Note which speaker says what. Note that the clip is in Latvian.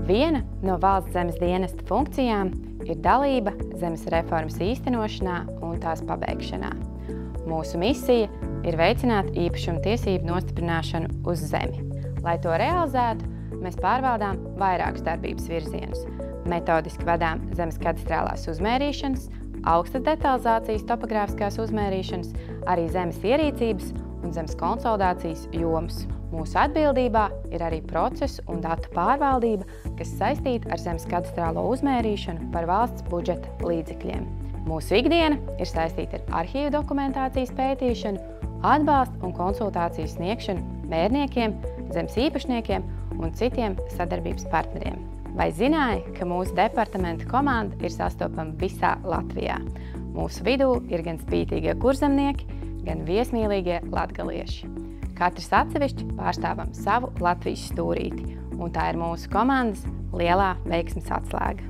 Speaker 1: Viena no valsts zemes dienesta funkcijām ir dalība zemes reformas īstenošanā un tās pabeigšanā. Mūsu misija ir veicināt īpašumtiesību nostiprināšanu uz zemi. Lai to realizētu, mēs pārvaldām vairākus darbības virzienus. Metodiski vadām zemes kadastrālās uzmērīšanas, augstas detalizācijas topogrāfiskās uzmērīšanas, arī zemes ierīcības un zemes konsolidācijas jomas. Mūsu atbildībā ir arī procesu un datu pārvaldība, kas saistīta ar zemes kadastrālo uzmērīšanu par valsts budžeta līdzekļiem. Mūsu ikdiena ir saistīta ar arhīvu dokumentācijas pētīšanu, atbalstu un konsultāciju sniegšanu mērniekiem, zemes īpašniekiem un citiem sadarbības partneriem. Vai zināji, ka mūsu departamenta komanda ir sastopama visā Latvijā? Mūsu vidū ir gan spītīgie kurzemnieki, gan viesmīlīgie latgalieši. Katrs atsevišķi pārstāvam savu Latvijas stūrīti, un tā ir mūsu komandas lielā veiksmes atslēga.